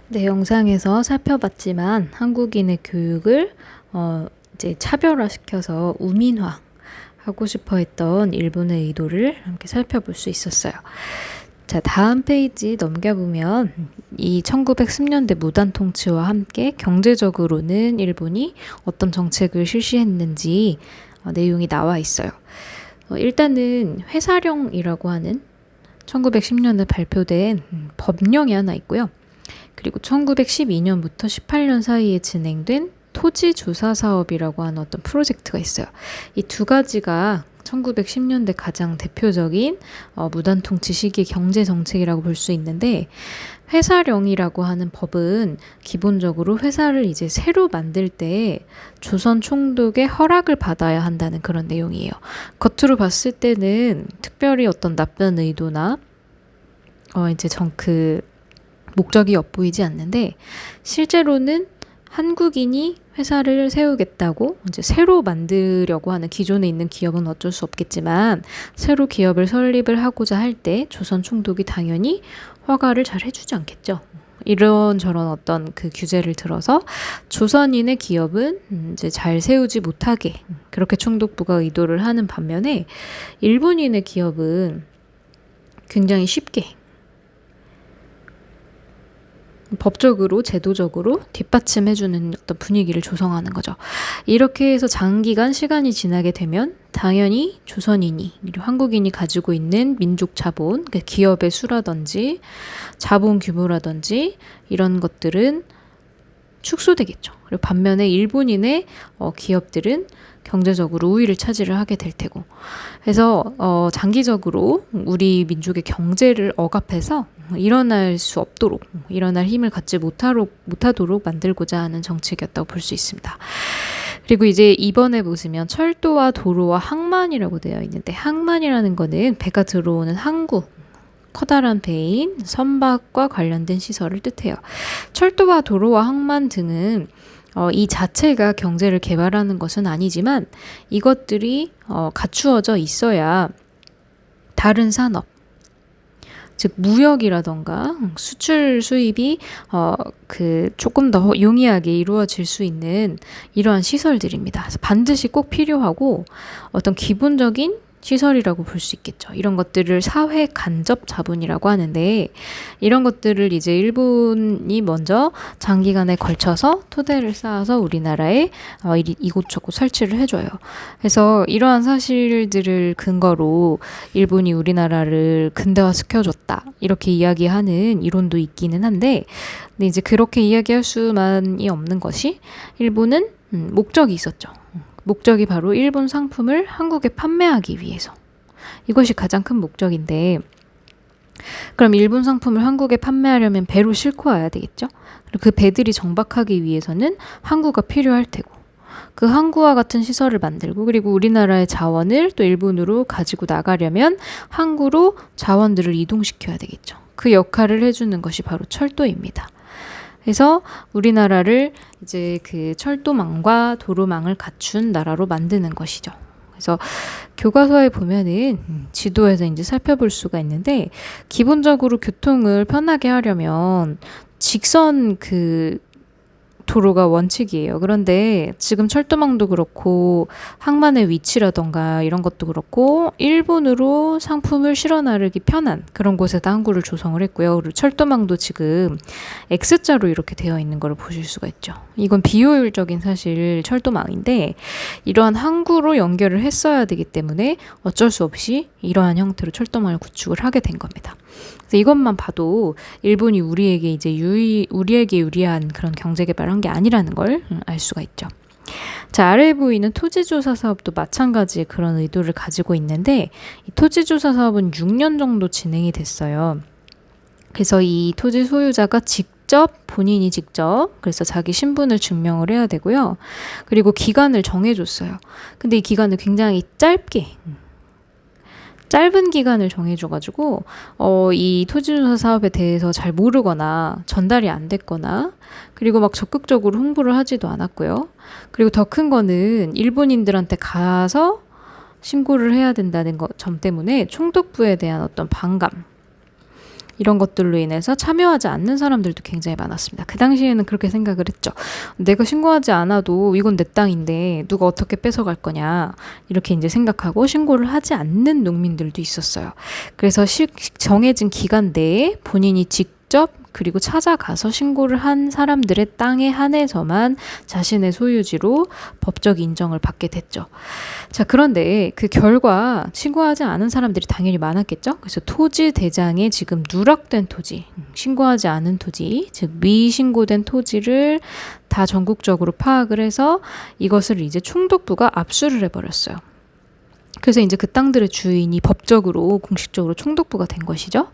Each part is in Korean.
네, 영상에서 살펴봤지만 한국인의 교육을 이제 차별화시켜서 우민화 하고 싶어 했던 일본의 의도를 함께 살펴볼 수 있었어요. 자, 다음 페이지 넘겨보면 이 1910년대 무단 통치와 함께 경제적으로는 일본이 어떤 정책을 실시했는지 내용이 나와 있어요. 일단은 회사령이라고 하는 1910년에 발표된 법령이 하나 있고요. 그리고 1912년부터 18년 사이에 진행된 토지 조사 사업이라고 하는 어떤 프로젝트가 있어요. 이 두 가지가 1910년대 가장 대표적인 무단 통치 시기 경제 정책이라고 볼 수 있는데, 회사령이라고 하는 법은 기본적으로 회사를 이제 새로 만들 때 조선 총독의 허락을 받아야 한다는 그런 내용이에요. 겉으로 봤을 때는 특별히 어떤 나쁜 의도나 이제 목적이 엿보이지 않는데, 실제로는 한국인이 회사를 세우겠다고 이제 새로 만들려고 하는 기존에 있는 기업은 어쩔 수 없겠지만, 새로 기업을 설립을 하고자 할 때 조선 총독이 당연히 허가를 잘 해주지 않겠죠. 이런저런 어떤 그 규제를 들어서 조선인의 기업은 이제 잘 세우지 못하게 그렇게 총독부가 의도를 하는 반면에, 일본인의 기업은 굉장히 쉽게 법적으로 제도적으로 뒷받침해주는 어떤 분위기를 조성하는 거죠. 이렇게 해서 장기간 시간이 지나게 되면 당연히 조선인이, 그리고 한국인이 가지고 있는 민족 자본, 그러니까 기업의 수라든지 자본 규모라든지 이런 것들은 축소되겠죠. 그리고 반면에 일본인의 기업들은 경제적으로 우위를 차지를 하게 될 테고, 그래서 장기적으로 우리 민족의 경제를 억압해서 일어날 수 없도록, 일어날 힘을 갖지 못하도록 만들고자 하는 정책이었다고 볼 수 있습니다. 그리고 이제 이번에 보시면 철도와 도로와 항만이라고 되어 있는데, 항만이라는 거는 배가 들어오는 항구, 커다란 배인 선박과 관련된 시설을 뜻해요. 철도와 도로와 항만 등은 이 자체가 경제를 개발하는 것은 아니지만, 이것들이 갖추어져 있어야 다른 산업, 즉 무역이라던가 수출 수입이 조금 더 용이하게 이루어질 수 있는 이러한 시설들입니다. 그래서 반드시 꼭 필요하고 어떤 기본적인 시설이라고 볼 수 있겠죠. 이런 것들을 사회 간접 자본이라고 하는데, 이런 것들을 이제 일본이 먼저 장기간에 걸쳐서 토대를 쌓아서 우리나라에 이곳저곳 설치를 해줘요. 그래서 이러한 사실들을 근거로 일본이 우리나라를 근대화시켜줬다, 이렇게 이야기하는 이론도 있기는 한데, 근데 이제 그렇게 이야기할 수만이 없는 것이, 일본은 목적이 있었죠. 목적이 바로 일본 상품을 한국에 판매하기 위해서. 이것이 가장 큰 목적인데, 그럼 일본 상품을 한국에 판매하려면 배로 싣고 와야 되겠죠. 그리고 그 배들이 정박하기 위해서는 항구가 필요할 테고, 그 항구와 같은 시설을 만들고, 그리고 우리나라의 자원을 또 일본으로 가지고 나가려면 항구로 자원들을 이동시켜야 되겠죠. 그 역할을 해주는 것이 바로 철도입니다. 그래서 우리나라를 이제 그 철도망과 도로망을 갖춘 나라로 만드는 것이죠. 그래서 교과서에 보면은 지도에서 이제 살펴볼 수가 있는데, 기본적으로 교통을 편하게 하려면 직선 도로가 원칙이에요. 그런데 지금 철도망도 그렇고 항만의 위치라던가 이런 것도 그렇고, 일본으로 상품을 실어 나르기 편한 그런 곳에다 항구를 조성을 했고요. 그리고 철도망도 지금 X자로 이렇게 되어 있는 걸 보실 수가 있죠. 이건 비효율적인 사실 철도망인데, 이러한 항구로 연결을 했어야 되기 때문에 어쩔 수 없이 이러한 형태로 철도망을 구축을 하게 된 겁니다. 그래서 이것만 봐도 일본이 우리에게 유리한 그런 경제 개발을 한 게 아니라는 걸 알 수가 있죠. 자, 아래에 보이는 토지조사 사업도 마찬가지의 그런 의도를 가지고 있는데, 이 토지조사 사업은 6년 정도 진행이 됐어요. 그래서 이 토지 소유자가 본인이 직접 그래서 자기 신분을 증명을 해야 되고요. 그리고 기간을 정해줬어요. 근데 이 기간을 굉장히 짧은 기간을 정해줘가지고 이 토지조사 사업에 대해서 잘 모르거나 전달이 안 됐거나, 그리고 막 적극적으로 홍보를 하지도 않았고요. 그리고 더 큰 거는 일본인들한테 가서 신고를 해야 된다는 점 때문에 총독부에 대한 어떤 반감, 이런 것들로 인해서 참여하지 않는 사람들도 굉장히 많았습니다. 그 당시에는 그렇게 생각을 했죠. 내가 신고하지 않아도 이건 내 땅인데 누가 어떻게 뺏어갈 거냐 이렇게 이제 생각하고 신고를 하지 않는 농민들도 있었어요. 그래서 정해진 기간 내에 본인이 직접 그리고 찾아가서 신고를 한 사람들의 땅에 한해서만 자신의 소유지로 법적 인정을 받게 됐죠. 자, 그런데 그 결과 신고하지 않은 사람들이 당연히 많았겠죠. 그래서 토지 대장에 지금 누락된 토지, 신고하지 않은 토지, 즉 미신고된 토지를 다 전국적으로 파악을 해서 이것을 이제 총독부가 압수를 해버렸어요. 그래서 이제 그 땅들의 주인이 법적으로 공식적으로 총독부가 된 것이죠.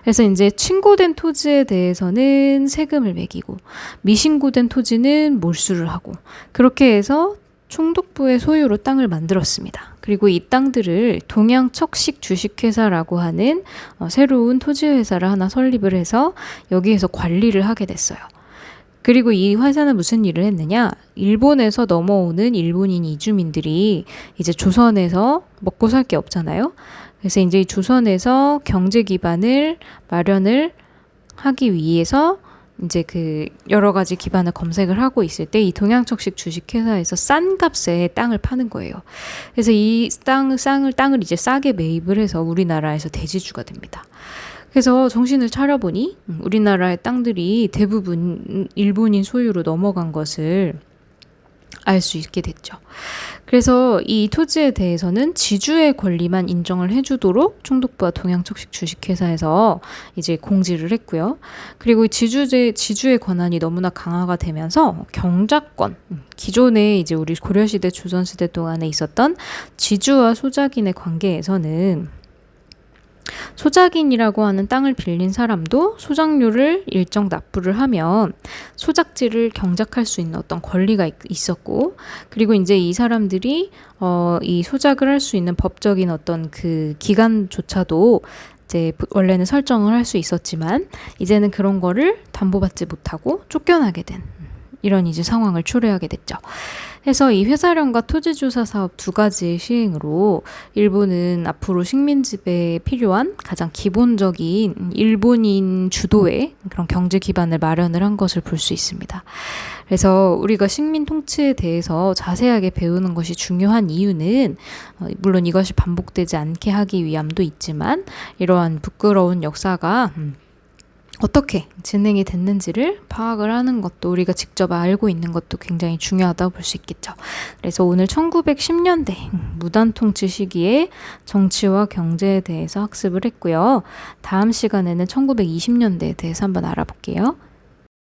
그래서 이제 신고된 토지에 대해서는 세금을 매기고 미신고된 토지는 몰수를 하고 그렇게 해서 총독부의 소유로 땅을 만들었습니다. 그리고 이 땅들을 동양척식 주식회사라고 하는 새로운 토지회사를 하나 설립을 해서 여기에서 관리를 하게 됐어요. 그리고 이 회사는 무슨 일을 했느냐? 일본에서 넘어오는 일본인 이주민들이 이제 조선에서 먹고 살 게 없잖아요. 그래서 이제 조선에서 경제 기반을 마련을 하기 위해서 이제 그 여러 가지 기반을 검색을 하고 있을 때 이 동양척식 주식회사에서 싼 값에 땅을 파는 거예요. 그래서 이 땅을 이제 싸게 매입을 해서 우리나라에서 대지주가 됩니다. 그래서 정신을 차려보니 우리나라의 땅들이 대부분 일본인 소유로 넘어간 것을 알 수 있게 됐죠. 그래서 이 토지에 대해서는 지주의 권리만 인정을 해주도록 총독부와 동양척식 주식회사에서 이제 공지를 했고요. 그리고 지주의 권한이 너무나 강화가 되면서 경작권, 기존에 이제 우리 고려시대, 조선시대 동안에 있었던 지주와 소작인의 관계에서는 소작인이라고 하는 땅을 빌린 사람도 소작료를 일정 납부를 하면 소작지를 경작할 수 있는 어떤 권리가 있었고, 그리고 이제 이 사람들이 이 소작을 할 수 있는 법적인 어떤 그 기간조차도 이제 원래는 설정을 할 수 있었지만 이제는 그런 거를 담보받지 못하고 쫓겨나게 된 이런 이제 상황을 초래하게 됐죠. 해서 이 회사령과 토지조사 사업 두 가지의 시행으로 일본은 앞으로 식민지배에 필요한 가장 기본적인 일본인 주도의 그런 경제 기반을 마련을 한 것을 볼 수 있습니다. 그래서 우리가 식민 통치에 대해서 자세하게 배우는 것이 중요한 이유는 물론 이것이 반복되지 않게 하기 위함도 있지만 이러한 부끄러운 역사가 어떻게 진행이 됐는지를 파악을 하는 것도 우리가 직접 알고 있는 것도 굉장히 중요하다고 볼 수 있겠죠. 그래서 오늘 1910년대 무단 통치 시기에 정치와 경제에 대해서 학습을 했고요. 다음 시간에는 1920년대에 대해서 한번 알아볼게요.